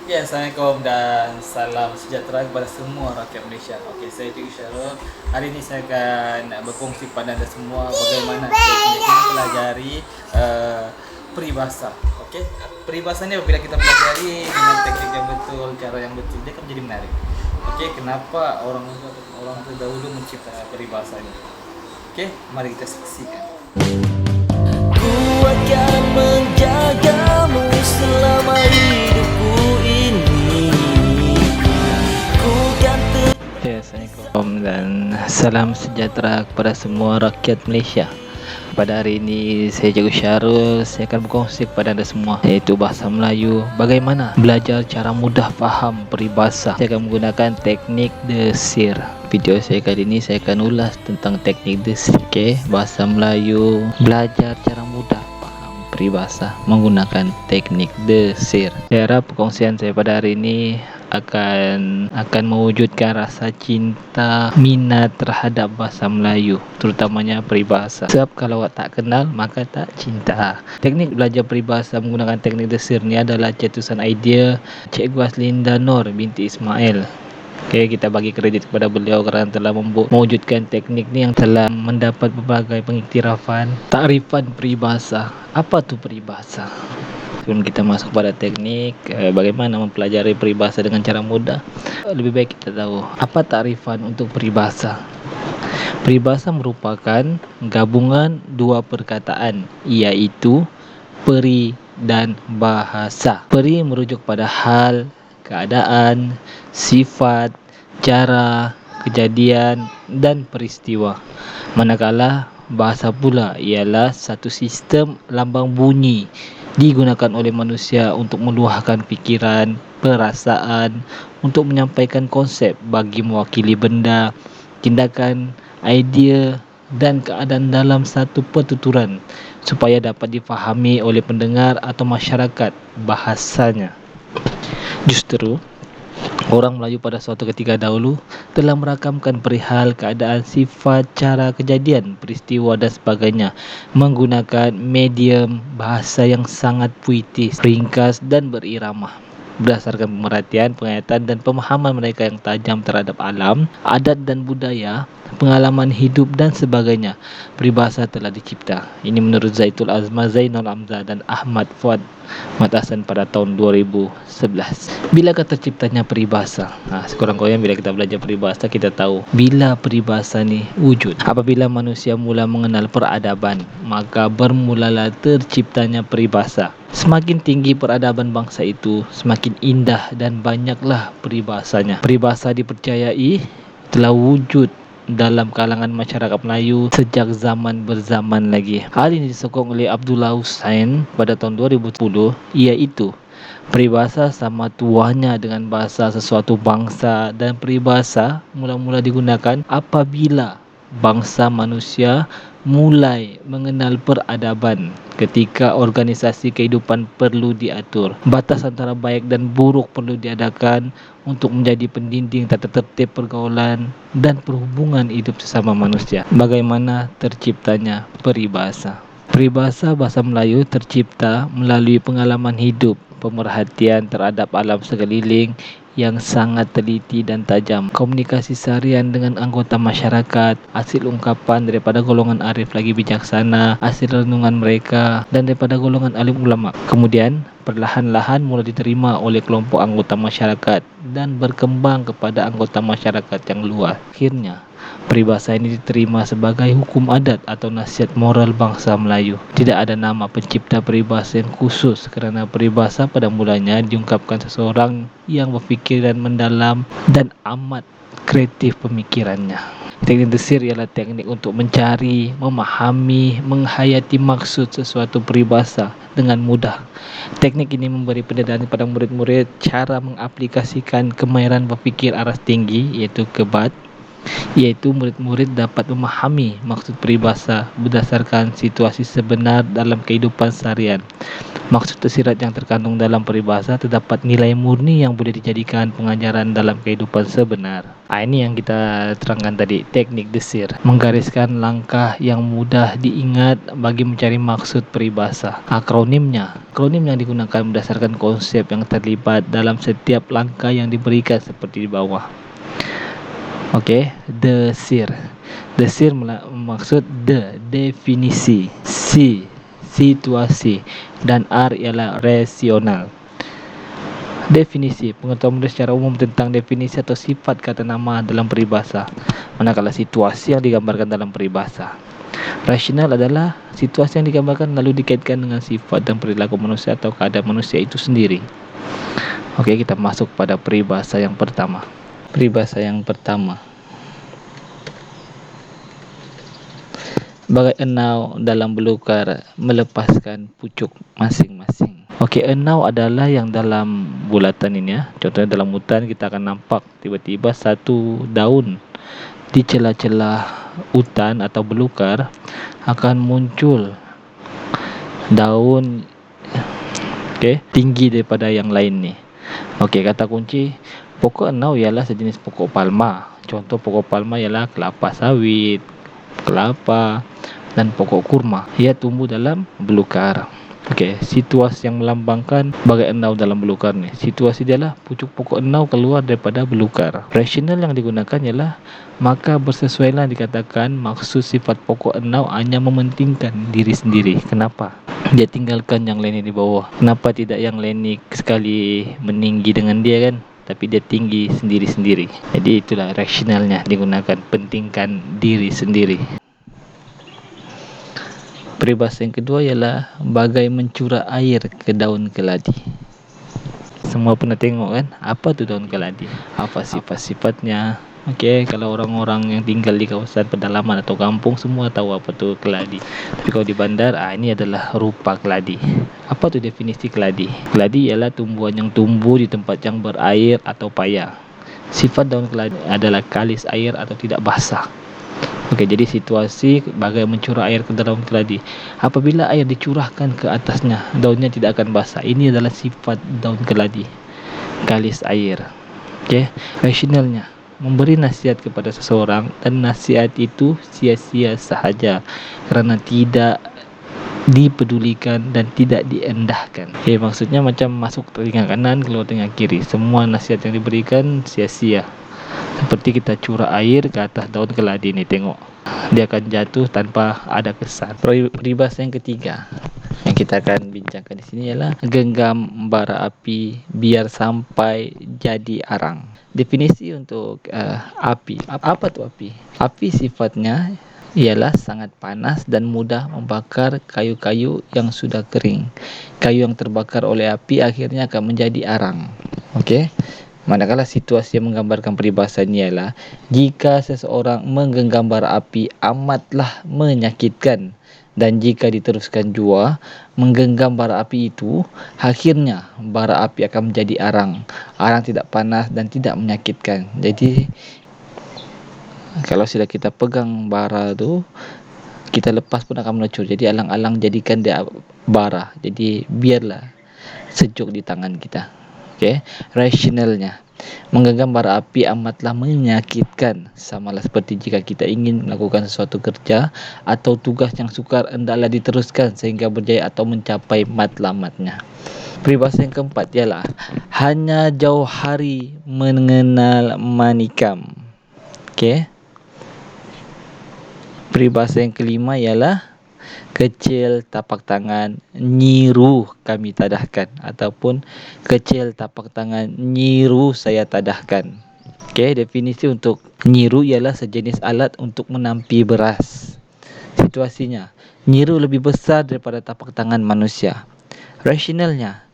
Ya, Assalamualaikum dan salam sejahtera kepada semua rakyat Malaysia. Okey, saya Cikgu Syarul. Hari ini saya akan berkongsi kepada anda semua bagaimana kita pelajari peribahasa. Okey, peribahasa ni apabila kita pelajari dengan teknik yang betul, cara yang betul, dia akan menjadi menarik. Okey, kenapa orang terdahulu mencipta peribahasa ini? Okey, mari kita saksikan. Ku akan menjagamu selama hidupku ini. Ku kan Assalamualaikum dan salam sejahtera kepada semua rakyat Malaysia. Pada hari ini saya Cikgu Syarul, saya akan berkongsi kepada anda semua iaitu bahasa Melayu, bagaimana belajar cara mudah faham peribahasa. Saya akan menggunakan teknik desir. Video saya kali ini saya akan ulas tentang teknik desir. Okey, bahasa Melayu, belajar cara mudah faham peribahasa menggunakan teknik desir. Saya harap perkongsian saya pada hari ini akan mewujudkan rasa cinta, minat terhadap bahasa Melayu, terutamanya peribahasa. Sebab kalau awak tak kenal, maka tak cinta. Teknik belajar peribahasa menggunakan teknik desir ni adalah cetusan idea Cikgu Aslinda Nur binti Ismail. Okay, kita bagi kredit kepada beliau kerana telah mewujudkan teknik ni yang telah mendapat berbagai pengiktirafan. Takrifan peribahasa. Apa tu peribahasa? Sebelum kita masuk pada teknik bagaimana mempelajari peribahasa dengan cara mudah, lebih baik kita tahu apa takrifan untuk peribahasa. Peribahasa merupakan gabungan dua perkataan iaitu peri dan bahasa. Peri merujuk pada hal, keadaan, sifat, cara, kejadian dan peristiwa. Manakala bahasa pula ialah satu sistem lambang bunyi digunakan oleh manusia untuk meluahkan fikiran, perasaan, untuk menyampaikan konsep bagi mewakili benda, tindakan, idea dan keadaan dalam satu pertuturan supaya dapat difahami oleh pendengar atau masyarakat bahasanya. Justru orang Melayu pada suatu ketika dahulu telah merakamkan perihal keadaan, sifat, cara, kejadian, peristiwa dan sebagainya menggunakan medium bahasa yang sangat puitis, ringkas dan berirama. Berdasarkan pemerhatian, penghayatan dan pemahaman mereka yang tajam terhadap alam, adat dan budaya, pengalaman hidup dan sebagainya, peribahasa telah dicipta. Ini menurut Zaitul Azma, Zainal Amza dan Ahmad Fuad Matasan pada tahun 2011. Bilakah terciptanya peribahasa? Sekurang-kurangnya bila kita belajar peribahasa, kita tahu bila peribahasa ni wujud. Apabila manusia mula mengenal peradaban, maka bermulalah terciptanya peribahasa. Semakin tinggi peradaban bangsa itu, semakin indah dan banyaklah peribahasanya. Peribahasa dipercayai telah wujud dalam kalangan masyarakat Melayu sejak zaman berzaman lagi. Hal ini disokong oleh Abdullah Hussain pada tahun 2010, iaitu peribahasa sama tuahnya dengan bahasa sesuatu bangsa, dan peribahasa mula-mula digunakan apabila bangsa manusia mulai mengenal peradaban ketika organisasi kehidupan perlu diatur. Batas antara baik dan buruk perlu diadakan untuk menjadi pendinding tata tertib pergaulan dan perhubungan hidup sesama manusia. Bagaimana terciptanya peribahasa? Peribahasa bahasa Melayu tercipta melalui pengalaman hidup, pemerhatian terhadap alam sekeliling yang sangat teliti dan tajam, komunikasi seharian dengan anggota masyarakat, hasil ungkapan daripada golongan arif lagi bijaksana, hasil renungan mereka dan daripada golongan alim ulama. Kemudian perlahan-lahan mula diterima oleh kelompok anggota masyarakat dan berkembang kepada anggota masyarakat yang luas. Akhirnya peribahasa ini diterima sebagai hukum adat atau nasihat moral bangsa Melayu. Tidak ada nama pencipta peribahasa yang khusus kerana peribahasa pada mulanya diungkapkan seseorang yang berfikir dan mendalam dan amat kreatif pemikirannya. Teknik desir ialah teknik untuk mencari, memahami, menghayati maksud sesuatu peribahasa dengan mudah. Teknik ini memberi pendedahan kepada murid-murid cara mengaplikasikan kemahiran berfikir aras tinggi iaitu kebat yaitu murid-murid dapat memahami maksud peribahasa berdasarkan situasi sebenar dalam kehidupan seharian. Maksud tersirat yang terkandung dalam peribahasa terdapat nilai murni yang boleh dijadikan pengajaran dalam kehidupan sebenar. Ini yang kita terangkan tadi, teknik desir. Menggariskan langkah yang mudah diingat bagi mencari maksud peribahasa. Akronim yang digunakan berdasarkan konsep yang terlibat dalam setiap langkah yang diberikan seperti di bawah. Okey, desir. Desir maksud definisi, situasi, dan R ialah rasional. Definisi, pengetahuan mudah secara umum tentang definisi atau sifat kata nama dalam peribahasa, manakala situasi yang digambarkan dalam peribahasa. Rasional adalah situasi yang digambarkan lalu dikaitkan dengan sifat dan perilaku manusia atau keadaan manusia itu sendiri. Okey, kita masuk pada peribahasa yang pertama. Peribahasa yang pertama, bagai enau dalam belukar melepaskan pucuk masing-masing. Okey, enau adalah yang dalam bulatan ini ya. Contohnya dalam hutan kita akan nampak tiba-tiba satu daun di celah-celah hutan atau belukar akan muncul daun tinggi daripada yang lain ni. Okey, kata kunci pokok enau ialah sejenis pokok palma. Contoh pokok palma ialah kelapa sawit, kelapa, dan pokok kurma. Ia tumbuh dalam belukar. Okey, situasi yang melambangkan bagai enau dalam belukar ni. Situasi dia lah pucuk pokok enau keluar daripada belukar. Rasional yang digunakan ialah maka bersesuailah dikatakan maksud sifat pokok enau hanya mementingkan diri sendiri. Kenapa? Dia tinggalkan yang lain di bawah. Kenapa tidak yang lain ni sekali meninggi dengan dia kan? Tapi dia tinggi sendiri-sendiri. Jadi itulah rasionalnya digunakan, pentingkan diri sendiri. Peribahasa yang kedua ialah bagai mencurah air ke daun keladi. Semua pernah tengok kan, apa tu daun keladi? Apa sifat-sifatnya? Okey, kalau orang-orang yang tinggal di kawasan pedalaman atau kampung semua tahu apa tu keladi. Tapi kalau di bandar, ini adalah rupa keladi. Apa tu definisi keladi? Keladi ialah tumbuhan yang tumbuh di tempat yang berair atau payah. Sifat daun keladi adalah kalis air atau tidak basah. Okey, jadi situasi bagai mencurah air ke dalam keladi. Apabila air dicurahkan ke atasnya, daunnya tidak akan basah. Ini adalah sifat daun keladi, kalis air. Okey, rasionalnya memberi nasihat kepada seseorang dan nasihat itu sia-sia sahaja kerana tidak dipedulikan dan tidak diendahkan. Okey, maksudnya macam masuk telinga kanan keluar telinga kiri. Semua nasihat yang diberikan sia-sia. Seperti kita curah air ke atas daun keladi ni, tengok dia akan jatuh tanpa ada kesan. Peribahasa yang ketiga yang kita akan bincangkan di sini ialah genggam bara api biar sampai jadi arang. Definisi untuk api. Apa tu api? Api sifatnya ialah sangat panas dan mudah membakar kayu-kayu yang sudah kering. Kayu yang terbakar oleh api akhirnya akan menjadi arang. Okey. Manakala situasi yang menggambarkan peribahasa ini ialah jika seseorang menggenggam bara api amatlah menyakitkan, dan jika diteruskan jua menggenggam bara api itu, akhirnya bara api akan menjadi arang. Arang tidak panas dan tidak menyakitkan. Jadi kalau sudah kita pegang bara tu, kita lepas pun akan melecur. Jadi alang-alang jadikan dia bara. Jadi biarlah sejuk di tangan kita. Okey, rasionalnya menggenggam bara api amatlah menyakitkan, samalah seperti jika kita ingin melakukan sesuatu kerja atau tugas yang sukar hendaklah diteruskan sehingga berjaya atau mencapai matlamatnya. Peribahasa yang keempat ialah hanya jauh hari mengenal manikam. Okey. Peribahasa yang kelima ialah kecil tapak tangan nyiru kami tadahkan, ataupun kecil tapak tangan nyiru saya tadahkan. Okey, definisi untuk nyiru ialah sejenis alat untuk menampi beras. Situasinya, nyiru lebih besar daripada tapak tangan manusia. Rasionalnya,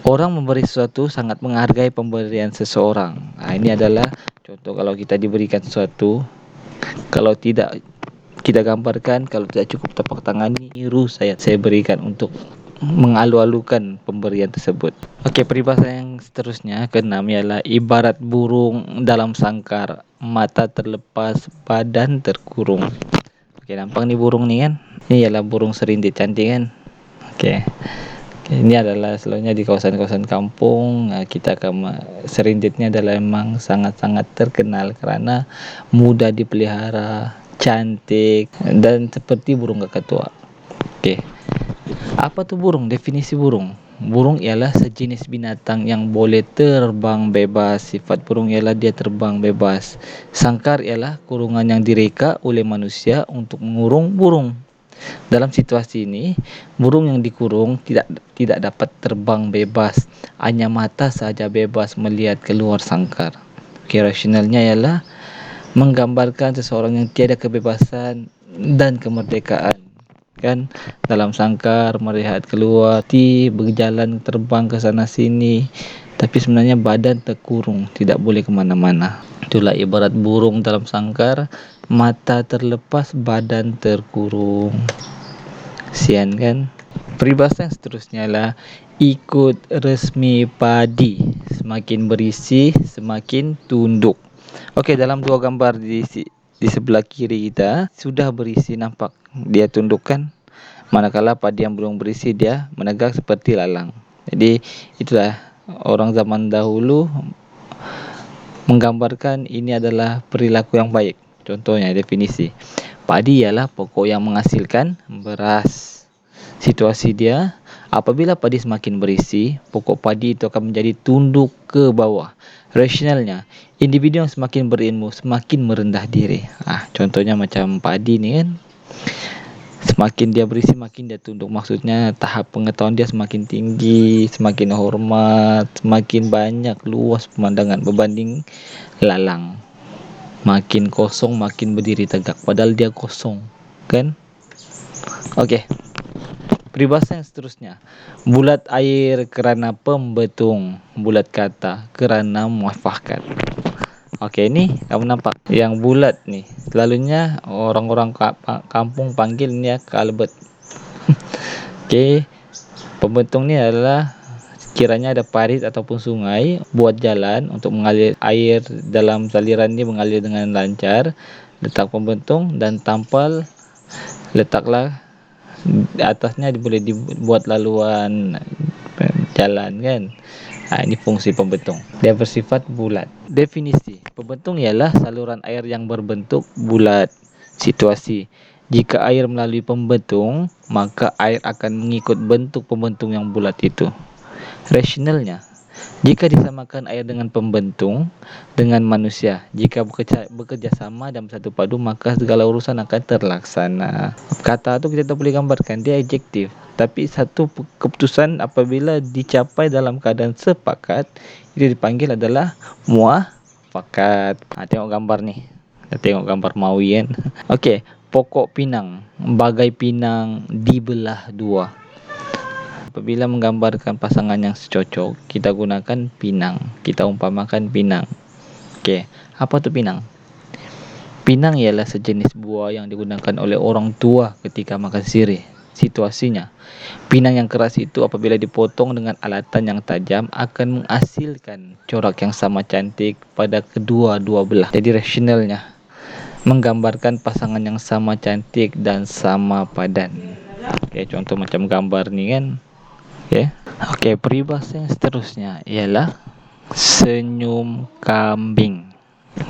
orang memberi sesuatu sangat menghargai pemberian seseorang. Ini adalah contoh kalau kita diberikan sesuatu, kalau tidak kita gambarkan, kalau tidak cukup tapak tangan nyiru saya berikan untuk mengalu-alukan pemberian tersebut. Okey, peribahasa yang seterusnya keenam ialah ibarat burung dalam sangkar, mata terlepas, badan terkurung. Okey, nampak ni burung ni kan? Ni ialah burung serindit cantik kan? Okey. Ini adalah selalunya di kawasan-kawasan kampung. Kita akan serindit ni adalah memang sangat-sangat terkenal kerana mudah dipelihara, cantik dan seperti burung kakatua. Okey. Apa tu burung? Definisi burung. Burung ialah sejenis binatang yang boleh terbang bebas. Sifat burung ialah dia terbang bebas. Sangkar ialah kurungan yang direka oleh manusia untuk mengurung burung. Dalam situasi ini, burung yang dikurung tidak dapat terbang bebas. Hanya mata sahaja bebas melihat keluar sangkar. Okey, rasionalnya ialah menggambarkan seseorang yang tiada kebebasan dan kemerdekaan. Kan, dalam sangkar melihat keluar, berjalan terbang ke sana sini, tapi sebenarnya badan terkurung, tidak boleh ke mana-mana. Itulah ibarat burung dalam sangkar, mata terlepas, badan terkurung. Sian kan? Peribahasa yang seterusnya adalah ikut resmi padi, semakin berisi semakin tunduk. Okey, dalam dua gambar di sebelah kiri kita sudah berisi, nampak dia tunduk kan? Manakala padi yang belum berisi dia menegak seperti lalang. Jadi itulah orang zaman dahulu menggambarkan ini adalah perilaku yang baik. Contohnya definisi, padi ialah pokok yang menghasilkan beras. Situasi dia, apabila padi semakin berisi, pokok padi itu akan menjadi tunduk ke bawah. Rasionalnya, individu yang semakin berilmu semakin merendah diri. Contohnya macam padi ni kan, semakin dia berisi makin dia tunduk. Maksudnya tahap pengetahuan dia semakin tinggi, semakin hormat, semakin banyak luas pemandangan berbanding lalang. Makin kosong makin berdiri tegak, padahal dia kosong kan? Okey, peribahasa yang seterusnya, bulat air kerana pembetung, bulat kata kerana muafakat. Okey, ni kamu nampak yang bulat ni selalunya orang-orang kampung panggil ni kalbet. Okey, pembetung ni adalah kiranya ada parit ataupun sungai, buat jalan untuk mengalir air dalam saliran ni mengalir dengan lancar. Letak pembentung dan tampal, letaklah di atasnya, boleh dibuat laluan jalan kan. Ini fungsi pembentung. Dia bersifat bulat. Definisi, pembentung ialah saluran air yang berbentuk bulat. Situasi, jika air melalui pembentung, maka air akan mengikut bentuk pembentung yang bulat itu. Rasionalnya, jika disamakan air dengan pembentung dengan manusia, jika bekerja sama dan bersatu padu, maka segala urusan akan terlaksana. Kata tu kita tak boleh gambarkan, dia adjektif. Tapi satu keputusan apabila dicapai dalam keadaan sepakat, itu dipanggil adalah muafakat. Tengok gambar ni. Kita tengok gambar mawi kan. Okey, pokok pinang, bagai pinang dibelah dua. Apabila menggambarkan pasangan yang secocok, kita gunakan pinang. Kita umpamakan pinang. Okey, apa tu pinang? Pinang ialah sejenis buah yang digunakan oleh orang tua ketika makan sirih. Situasinya, pinang yang keras itu apabila dipotong dengan alatan yang tajam akan menghasilkan corak yang sama cantik pada kedua-dua belah. Jadi rasionalnya, menggambarkan pasangan yang sama cantik dan sama padan. Okey, contoh macam gambar ni kan. Okey, peribahasa yang seterusnya ialah senyum kambing.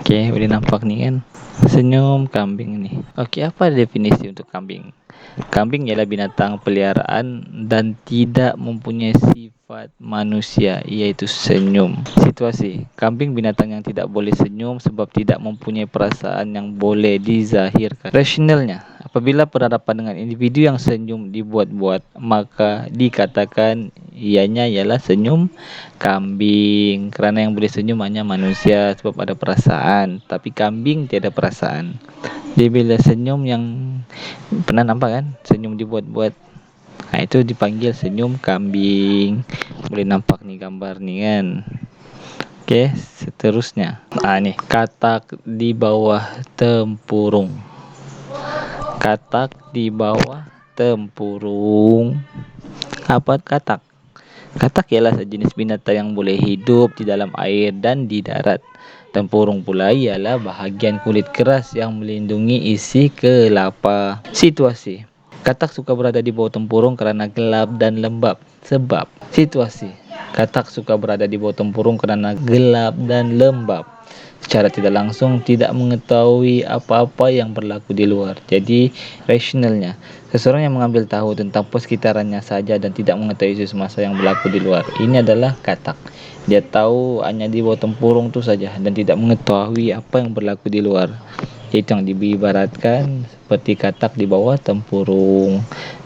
Okey, boleh nampak ni kan, senyum kambing ni. Okey, apa definisi untuk kambing? Kambing ialah binatang peliharaan dan tidak mempunyai sifat manusia, iaitu senyum. Situasi, kambing binatang yang tidak boleh senyum sebab tidak mempunyai perasaan yang boleh dizahirkan. Rasionalnya, apabila berhadapan dengan individu yang senyum dibuat-buat, maka dikatakan ianya ialah senyum kambing. Kerana yang boleh senyum hanya manusia sebab ada perasaan, tapi kambing tiada perasaan. Dia bila senyum yang pernah nampak kan, senyum dibuat-buat, itu dipanggil senyum kambing. Boleh nampak ni gambar ni kan. Okey, seterusnya. Ni katak di bawah tempurung. Katak di bawah tempurung. Apa katak? Katak ialah sejenis binatang yang boleh hidup di dalam air dan di darat. Tempurung pula ialah bahagian kulit keras yang melindungi isi kelapa. Situasi. Katak suka berada di bawah tempurung kerana gelap dan lembab. Sebab situasi. Katak suka berada di bawah tempurung kerana gelap dan lembab. Secara tidak langsung tidak mengetahui apa-apa yang berlaku di luar. Jadi rasionalnya, seseorang yang mengambil tahu tentang persekitarannya saja dan tidak mengetahui isu semasa yang berlaku di luar. Ini adalah katak. Dia tahu hanya di bawah tempurung tu saja dan tidak mengetahui apa yang berlaku di luar. Itu yang diibaratkan seperti katak di bawah tempurung.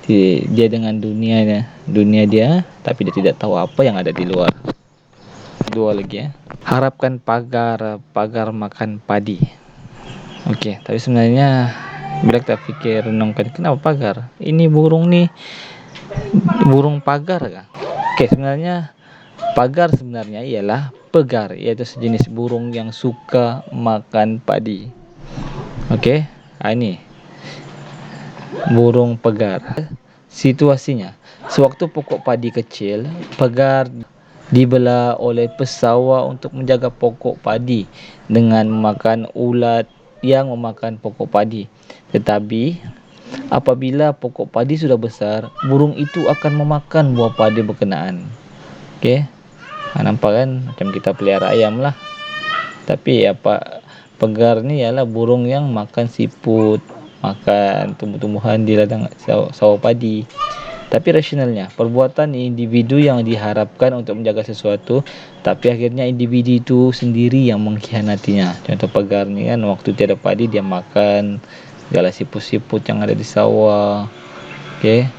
Dia dengan dunia dia, tapi dia tidak tahu apa yang ada di luar. Dua lagi ya. Harapkan pagar makan padi. Okey, tapi sebenarnya bila kita fikir renungkan, kenapa pagar? Ini burung ni burung pagar kah? Okey, sebenarnya pagar sebenarnya ialah pegar, iaitu sejenis burung yang suka makan padi. Okey, ini burung pegar. Situasinya, sewaktu pokok padi kecil, pegar dibelah oleh pesawat untuk menjaga pokok padi dengan memakan ulat yang memakan pokok padi. Tetapi apabila pokok padi sudah besar, burung itu akan memakan buah padi berkenaan. Okey. Nampak kan macam kita pelihara ayam lah. Tapi pegar ni ialah burung yang makan siput, makan tumbuh-tumbuhan di ladang sawah padi. Tapi rasionalnya, perbuatan individu yang diharapkan untuk menjaga sesuatu, tapi akhirnya individu itu sendiri yang mengkhianatinya. Contoh pegar ni kan, waktu tiada padi dia makan segala siput-siput yang ada di sawah. Okey,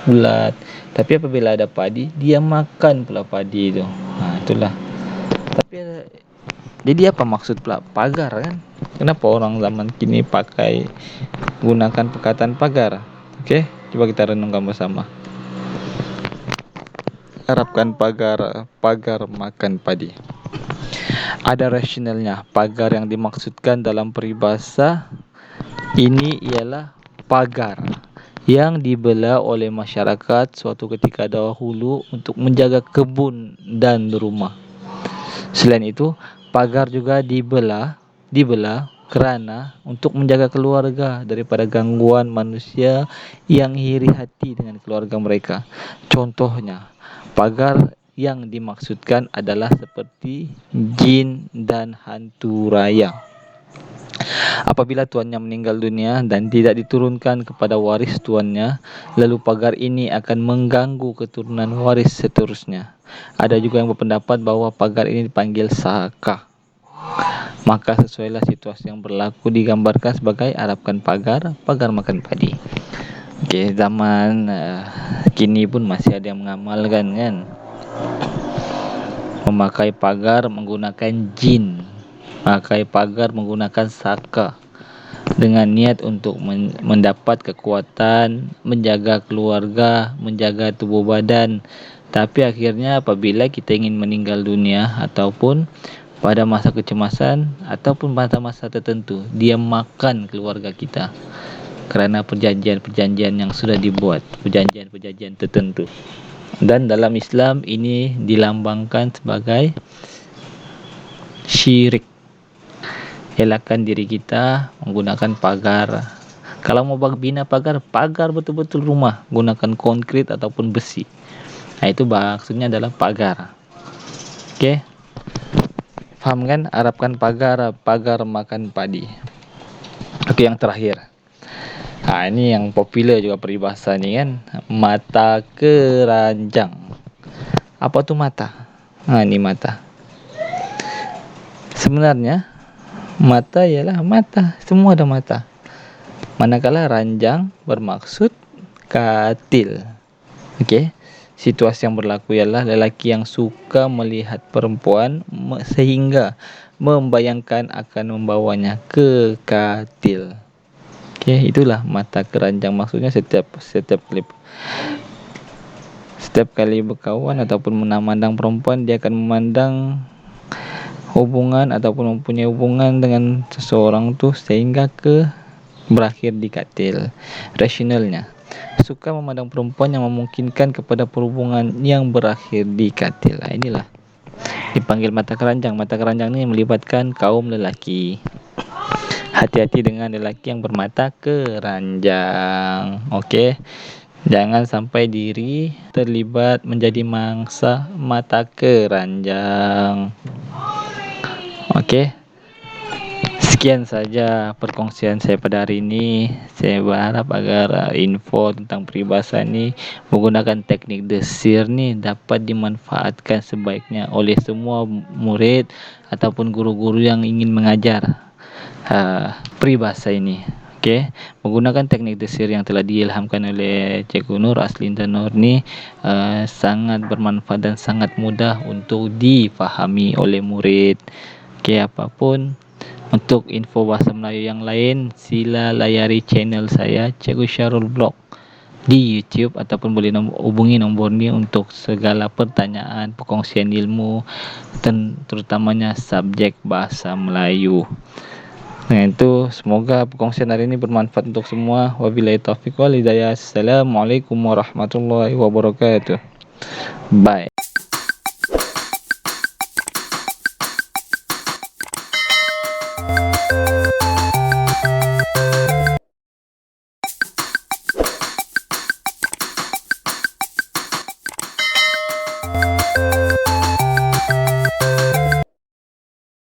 ulat. Tapi apabila ada padi, dia makan pula padi itu. Itulah. Tapi jadi apa maksud pula pagar kan? Kenapa orang zaman kini gunakan perkataan pagar? Okey, coba kita renungkan bersama. Harapkan pagar makan padi. Ada rasionalnya. Pagar yang dimaksudkan dalam peribahasa ini ialah pagar yang dibelah oleh masyarakat suatu ketika dahulu untuk menjaga kebun dan rumah. Selain itu, pagar juga dibelah kerana untuk menjaga keluarga daripada gangguan manusia yang iri hati dengan keluarga mereka. Contohnya, pagar yang dimaksudkan adalah seperti jin dan hantu raya. Apabila tuannya meninggal dunia dan tidak diturunkan kepada waris tuannya, lalu pagar ini akan mengganggu keturunan waris seterusnya. Ada juga yang berpendapat bahawa pagar ini dipanggil saka. Maka sesuailah situasi yang berlaku digambarkan sebagai harapkan pagar makan padi. Okey, zaman kini pun masih ada yang mengamalkan kan, memakai pagar menggunakan jin, memakai pagar menggunakan saka dengan niat untuk mendapat kekuatan, menjaga keluarga, menjaga tubuh badan. Tapi akhirnya apabila kita ingin meninggal dunia ataupun pada masa kecemasan ataupun pada masa tertentu, dia makan keluarga kita kerana perjanjian-perjanjian yang sudah dibuat, perjanjian-perjanjian tertentu. Dan dalam Islam ini dilambangkan sebagai syirik. Elakkan diri kita menggunakan pagar. Kalau mau bina pagar betul-betul rumah, gunakan konkrit ataupun besi. Itu maksudnya adalah pagar. Okey. Faham kan? Harapkan pagar makan padi. Okey, yang terakhir. Ini yang popular juga peribahasa ni kan. Mata keranjang. Apa tu mata? Ini mata. Sebenarnya mata ialah mata. Semua ada mata. Manakala ranjang bermaksud katil. Okey. Situasi yang berlaku ialah lelaki yang suka melihat perempuan sehingga membayangkan akan membawanya ke katil. Okey, itulah mata keranjang. Maksudnya setiap kali berkawan ataupun memandang perempuan, dia akan memandang hubungan ataupun mempunyai hubungan dengan seseorang tu sehingga berakhir di katil. Rasionalnya, suka memandang perempuan yang memungkinkan kepada perhubungan yang berakhir di katil. Inilah dipanggil mata keranjang. Mata keranjang ini melibatkan kaum lelaki. Hati-hati dengan lelaki yang bermata keranjang. Oke. Jangan sampai diri terlibat menjadi mangsa mata keranjang. Oke. Sekian saja perkongsian saya pada hari ini. Saya berharap agar info tentang peribahasa ini menggunakan teknik desir ni dapat dimanfaatkan sebaiknya oleh semua murid ataupun guru-guru yang ingin mengajar peribahasa ini. Okey, menggunakan teknik desir yang telah diilhamkan oleh Cikgu Nur Aslinda Nur ni sangat bermanfaat dan sangat mudah untuk difahami oleh murid. Okey, apapun untuk info bahasa Melayu yang lain, sila layari channel saya Cikgu Syarul Blog di YouTube ataupun boleh hubungi nombor ni untuk segala pertanyaan, perkongsian ilmu dan terutamanya subjek bahasa Melayu. Dengan itu, semoga perkongsian hari ini bermanfaat untuk semua. Wabillahi taufiq wal hidayah. Assalamualaikum warahmatullahi wabarakatuh. Bye.